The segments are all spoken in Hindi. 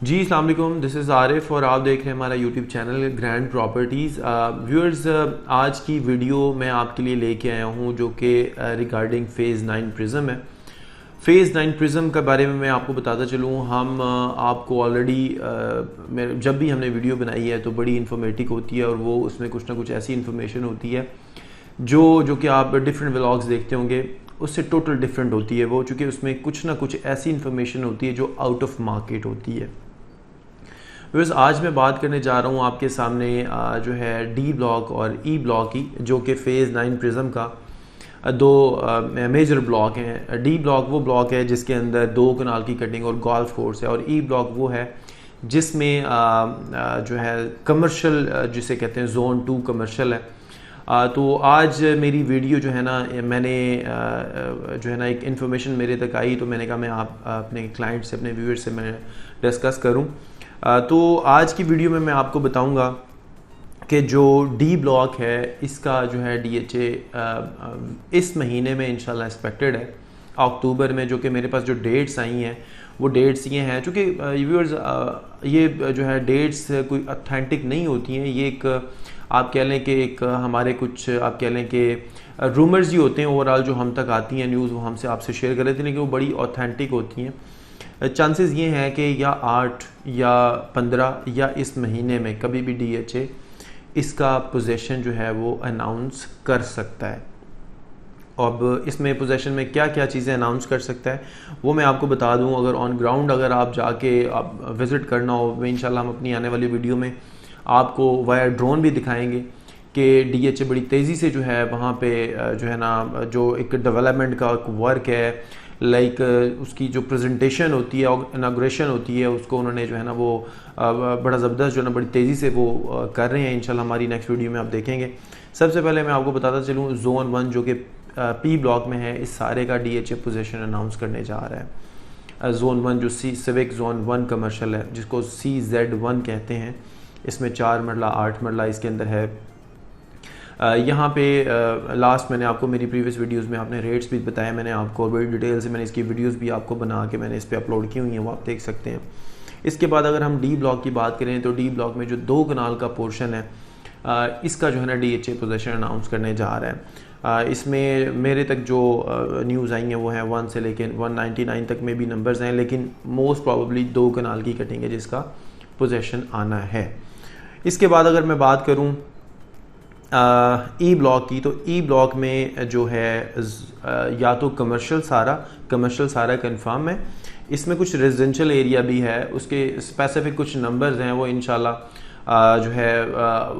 जी अस्सलाम वालेकुम, दिस इज़ आरिफ और आप देख रहे हैं हमारा YouTube channel grand properties. Viewers, आज की वीडियो मैं आपके लिए लेके आया हूँ जो कि रिगार्डिंग फ़ेज़ 9 प्रिज्म है। फ़ेज़ 9 प्रिज्म के बारे में मैं आपको बताता चलूँ। हम आपको ऑलरेडी जब भी हमने वीडियो बनाई है तो बड़ी इन्फॉर्मेटिव होती है और वो उसमें कुछ ना कुछ ऐसी इन्फॉर्मेशन होती है जो कि आप डिफरेंट व्लॉग्स देखते होंगे उससे टोटल डिफरेंट होती है वो, चूँकि उसमें कुछ ना कुछ ऐसी इन्फॉर्मेशन होती है जो आउट ऑफ मार्केट होती है। बस आज मैं बात करने जा रहा हूँ आपके सामने जो है डी ब्लॉक और ई ब्लॉक की, जो कि फ़ेज़ 9 प्रिज्म का दो मेजर ब्लॉक हैं। डी ब्लॉक वो ब्लॉक है जिसके अंदर 2 कनाल की कटिंग और गोल्फ कोर्स है, और ई ब्लॉक वो है जिसमें जो है कमर्शियल जिसे कहते हैं जोन 2 कमर्शियल है। तो आज मेरी वीडियो जो है ना, मैंने जो है ना एक इन्फॉर्मेशन मेरे तक आई तो मैंने कहा मैं आप अपने क्लाइंट से, अपने व्यूअर से मैं डिस्कस करूं। तो आज की वीडियो में मैं आपको बताऊंगा कि जो डी ब्लॉक है इसका जो है DHA इस महीने में इंशाल्लाह एक्सपेक्टेड है अक्टूबर में, जो कि मेरे पास जो डेट्स आई हैं वो डेट्स ये हैं। चूँकि व्यूअर्स ये जो है डेट्स कोई ऑथेंटिक नहीं होती हैं, ये एक आप कह लें कि एक हमारे कुछ आप कह लें कि रूमर्स ही होते हैं ओवरऑल जो हम तक आती हैं न्यूज़, वो हमसे आपसे शेयर कर रहे थे, लेकिन वो बड़ी ऑथेंटिक होती हैं। चांसेस ये हैं कि या 8 या 15 या इस महीने में कभी भी DHA इसका पोजीशन जो है वो अनाउंस कर सकता है। अब इसमें पोजीशन में क्या क्या चीज़ें अनाउंस कर सकता है वो मैं आपको बता दूं। अगर ऑन ग्राउंड अगर आप जाके आप विज़िट करना हो, इंशाल्लाह हम अपनी आने वाली वीडियो में आपको वाया ड्रोन भी दिखाएंगे कि DHA बड़ी तेज़ी से जो है वहाँ पे जो है ना, जो एक डेवलपमेंट का एक वर्क है, लाइक उसकी जो प्रेजेंटेशन होती है, इनाग्रेशन होती है, उसको उन्होंने जो है ना वो बड़ा ज़बरदस्त जो है ना बड़ी तेज़ी से वो कर रहे हैं। इंशाल्लाह हमारी नेक्स्ट वीडियो में आप देखेंगे। सबसे पहले मैं आपको बताता चलूँ जोन 1 जो कि P ब्लॉक में है, इस सारे का DHA पोजीशन अनाउंस करने जा रहा है। जोन 1 जो सिविक जोन 1 कमर्शियल है, जिसको CZ1 कहते हैं, इसमें 4 मरला 8 मरला इसके अंदर है। यहाँ पे लास्ट मैंने आपको मेरी प्रीवियस वीडियोस में आपने रेट्स भी बताया, मैंने आपको बड़ी डिटेल से मैंने इसकी वीडियोस भी आपको बना के मैंने इस पर अपलोड की हुई हैं, वो आप देख सकते हैं। इसके बाद अगर हम डी ब्लॉक की बात करें तो डी ब्लॉक में जो 2 कनाल का पोर्शन है इसका जो है ना DHA पोजीशन अनाउंस करने जा रहा है। इसमें मेरे तक जो न्यूज़ आई हैं वो है 1 से लेकर 199 तक में भी नंबर्स हैं, लेकिन मोस्ट प्रॉबली 2 कनाल की कटिंग है जिसका पोजीशन आना है। इसके बाद अगर मैं बात करूं ई ब्लॉक की, तो ई ब्लॉक में जो है या तो कमर्शियल सारा कंफर्म है, इसमें कुछ रेजिडेंशियल एरिया भी है, उसके स्पेसिफिक कुछ नंबर्स हैं, वो इंशाल्लाह जो है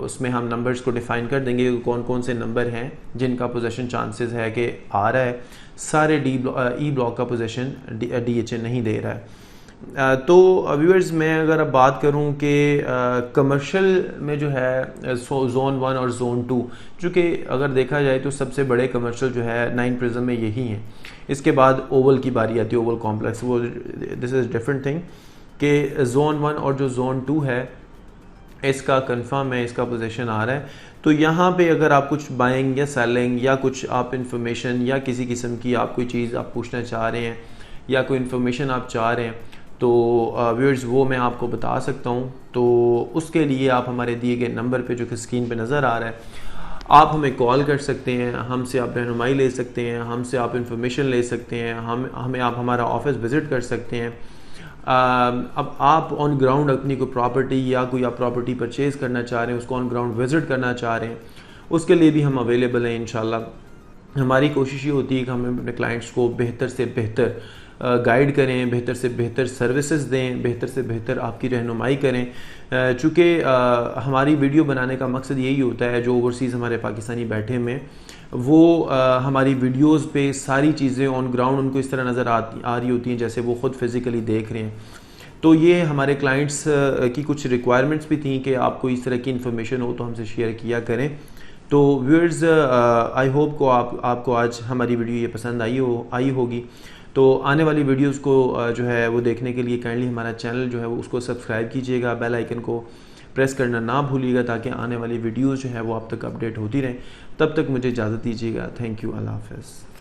उसमें हम नंबर्स को डिफाइन कर देंगे कौन कौन से नंबर हैं जिनका पोजीशन चांसेस है कि आ रहा है। सारे ई ब्लॉक का पोजीशन DHA नहीं दे रहा है। तो व्यूअर्स, मैं अगर अब बात करूं कि कमर्शियल में जो है जोन 1 और जोन 2, चूँकि अगर देखा जाए तो सबसे बड़े कमर्शियल जो है 9 प्रिज्म में यही हैं। इसके बाद ओवल की बारी आती है, ओवल कॉम्प्लेक्स, वो दिस इज़ डिफरेंट थिंग कि जोन 1 और जो जोन 2 है इसका कंफर्म है, इसका पोजीशन आ रहा है। तो यहाँ पे अगर आप कुछ बाइंग या सेलिंग या कुछ आप इंफॉर्मेशन या किसी किस्म की आप कोई चीज़ आप पूछना चाह रहे हैं या कोई इन्फॉर्मेशन आप चाह रहे हैं तो व्यूअर्स वो मैं आपको बता सकता हूँ। तो उसके लिए आप हमारे दिए गए नंबर पे जो कि स्क्रीन पे नज़र आ रहा है, आप हमें कॉल कर सकते हैं, हमसे आप रहनुमाई ले सकते हैं, हमसे आप इंफॉर्मेशन ले सकते हैं, हमें आप हमारा ऑफिस विज़िट कर सकते हैं। अब आप ऑन ग्राउंड अपनी कोई प्रॉपर्टी या कोई आप प्रॉपर्टी परचेज़ करना चाह रहे हैं, उसको ऑन ग्राउंड विज़िट करना चाह रहे हैं, उसके लिए भी हम अवेलेबल हैं इंशाल्लाह। हमारी कोशिश ये होती है कि हम अपने क्लाइंट्स को बेहतर से बेहतर गाइड करें, बेहतर से बेहतर सर्विसेज दें, बेहतर से बेहतर आपकी रहनुमाई करें। चूँकि हमारी वीडियो बनाने का मकसद यही होता है, जो ओवरसीज़ हमारे पाकिस्तानी बैठे में वो हमारी वीडियोस पे सारी चीज़ें ऑन ग्राउंड उनको इस तरह नज़र आ रही होती हैं जैसे वो ख़ुद फिज़िकली देख रहे हैं। तो ये हमारे क्लाइंट्स की कुछ रिक्वायरमेंट्स भी थी कि आपको इस तरह की इन्फॉर्मेशन हो तो हमसे शेयर किया करें। तो व्यूअर्स, आई होप को आपको आज हमारी वीडियो ये पसंद आई होगी। तो आने वाली वीडियोस को जो है वो देखने के लिए काइंडली हमारा चैनल जो है वो उसको सब्सक्राइब कीजिएगा, बेल आइकन को प्रेस करना ना भूलिएगा ताकि आने वाली वीडियोस जो है वो आप तक अपडेट होती रहें। तब तक मुझे इजाज़त दीजिएगा। थैंक यू, अल्लाह हाफ़िज़।